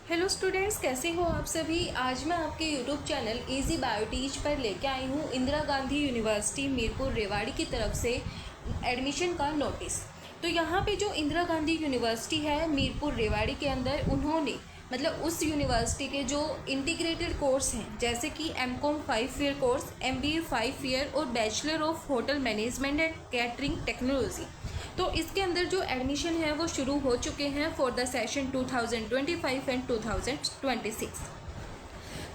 Hello students, कैसे हो आप सभी। आज मैं आपके यूट्यूब चैनल इजी बायोटीच पर लेके आई हूँ इंदिरा गांधी यूनिवर्सिटी मीरपुर रेवाड़ी की तरफ से एडमिशन का नोटिस। तो यहाँ पे जो इंदिरा गांधी यूनिवर्सिटी है मीरपुर रेवाड़ी के अंदर, उन्होंने मतलब उस यूनिवर्सिटी के जो इंटीग्रेटेड कोर्स हैं जैसे कि MCom 5 year course, MBA 5 year और bachelor of hotel management and catering technology, तो इसके अंदर जो एडमिशन है वो शुरू हो चुके हैं फॉर द सेशन 2025 एंड 2026।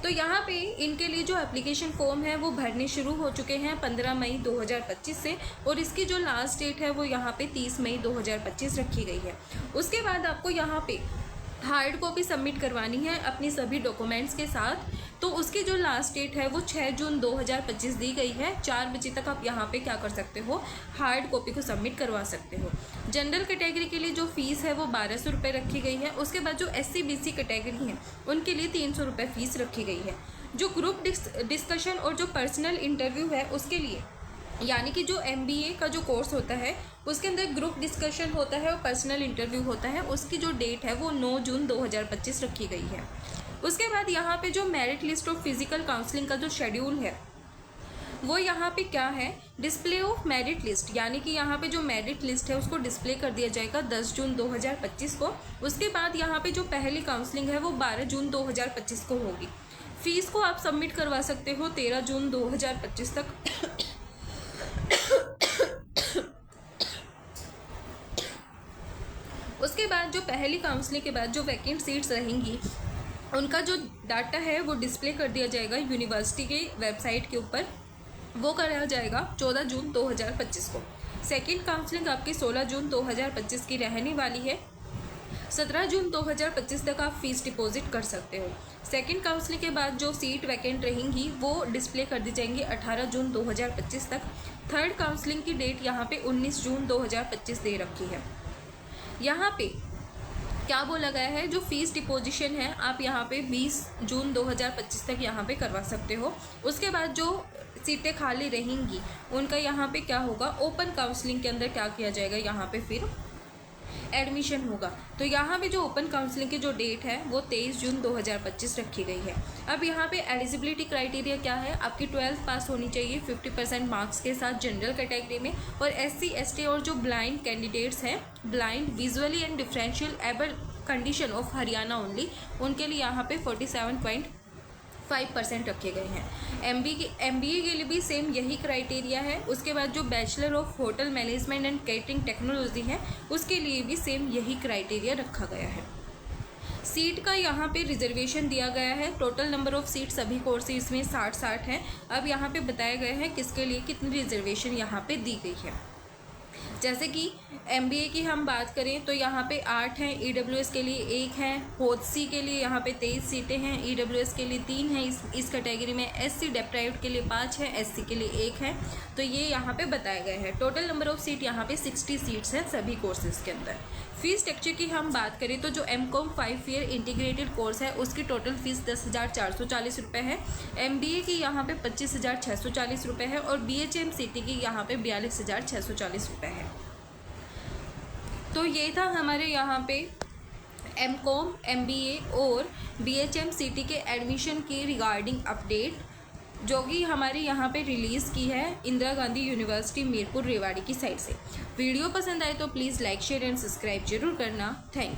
तो यहाँ पे इनके लिए जो एप्लीकेशन फॉर्म है वो भरने शुरू हो चुके हैं 15 मई 2025 से, और इसकी जो लास्ट डेट है वो यहाँ पे 30 मई 2025 रखी गई है। उसके बाद आपको यहाँ पे हार्ड कॉपी सबमिट करवानी है अपनी सभी डॉक्यूमेंट्स के साथ। तो उसकी जो लास्ट डेट है वो 6 जून 2025 दी गई है। 4 बजे तक आप यहाँ पे क्या कर सकते हो, हार्ड कॉपी को सबमिट करवा सकते हो। जनरल कैटेगरी के लिए जो फीस है वो 1200 रुपये रखी गई है। उसके बाद जो SC BC कैटेगरी है उनके लिए 300 रुपये फ़ीस रखी गई है। जो ग्रुप डिस्कशन और जो पर्सनल इंटरव्यू है उसके लिए, यानी कि जो MBA का जो कोर्स होता है उसके अंदर ग्रुप डिस्कशन होता है और पर्सनल इंटरव्यू होता है, उसकी जो डेट है वो 9 जून 2025 रखी गई है। उसके बाद यहाँ पे जो merit list of physical counselling का जो शेड्यूल है वो यहाँ पे क्या है, डिस्प्ले ऑफ मेरिट लिस्ट, यानी कि यहाँ पे जो मेरिट लिस्ट है उसको डिस्प्ले कर दिया जाएगा 10 जून 2025 को। उसके बाद यहाँ पे जो पहली काउंसलिंग है वो 12 जून 2025 को होगी। फीस को आप सबमिट करवा सकते हो 13 जून 2025 तक। उसके बाद जो पहली काउंसलिंग के बाद जो वैकेंट सीट्स रहेंगी उनका जो डाटा है वो डिस्प्ले कर दिया जाएगा यूनिवर्सिटी के वेबसाइट के ऊपर। वो कराया जाएगा 14 जून 2025 को। सेकंड काउंसलिंग आपकी 16 जून 2025 की रहने वाली है। 17 जून 2025 तक आप फीस डिपॉजिट कर सकते हो। सेकंड काउंसलिंग के बाद जो सीट वैकेंट रहेंगी वो डिस्प्ले कर दी जाएंगी 18 जून 2025 तक। थर्ड काउंसलिंग की डेट यहाँ पे 19 जून 2025 दे रखी है। यहाँ पे क्या बोला गया है, जो फीस डिपोजिशन है आप यहाँ पे 20 जून 2025 तक यहाँ पे करवा सकते हो। उसके बाद जो सीटें खाली रहेंगी उनका यहाँ पे क्या होगा, ओपन काउंसलिंग के अंदर क्या किया जाएगा, यहाँ पे फिर एडमिशन होगा। तो यहाँ पे जो ओपन काउंसलिंग की जो डेट है वो 23 जून 2025 रखी गई है। अब यहाँ पे एलिजिबिलिटी क्राइटेरिया क्या है, आपकी 12th पास होनी चाहिए 50% मार्क्स के साथ जनरल कैटेगरी में, और SC ST और जो ब्लाइंड कैंडिडेट्स हैं, blind visually and differential able condition of Haryana only, उनके लिए यहाँ पे 47.5% रखे गए हैं। MBA के लिए भी सेम यही क्राइटेरिया है। उसके बाद जो bachelor of hotel management and catering technology है उसके लिए भी सेम यही क्राइटेरिया रखा गया है। सीट का यहाँ पे रिजर्वेशन दिया गया है। टोटल नंबर ऑफ सीट सभी कोर्सेज में 60 हैं। अब यहाँ पे बताया गया है किसके लिए कितनी रिजर्वेशन यहाँ पे दी गई है। जैसे कि MBA की हम बात करें तो यहाँ पे 8 हैं, EWS के लिए 1 है, HOTC के लिए यहाँ पे 23 सीटें हैं, EWS के लिए 3 हैं इस कैटेगरी में, SC डेप्राइव्ड के लिए 5 है, SC के लिए 1 है। तो ये यहाँ पे बताया गया है। टोटल नंबर ऑफ सीट यहाँ पे 60 सीट्स हैं सभी कोर्सेज के अंदर। फीस स्ट्रक्चर की हम बात करें तो जो MCOM 5 ईयर इंटीग्रेटेड कोर्स है उसकी टोटल फीस 10,440 रुपये है। MBA की यहाँ पे 25,640 रुपये है, और BHM CT की यहाँ पे 42,640 रुपये है। तो ये था हमारे यहाँ पे MCOM MBA और BHM CT के एडमिशन की रिगार्डिंग अपडेट, जो कि हमारे यहाँ पे रिलीज़ की है इंदिरा गांधी यूनिवर्सिटी मीरपुर रेवाड़ी की साइड से। वीडियो पसंद आए तो please like share and subscribe जरूर करना। Thank you.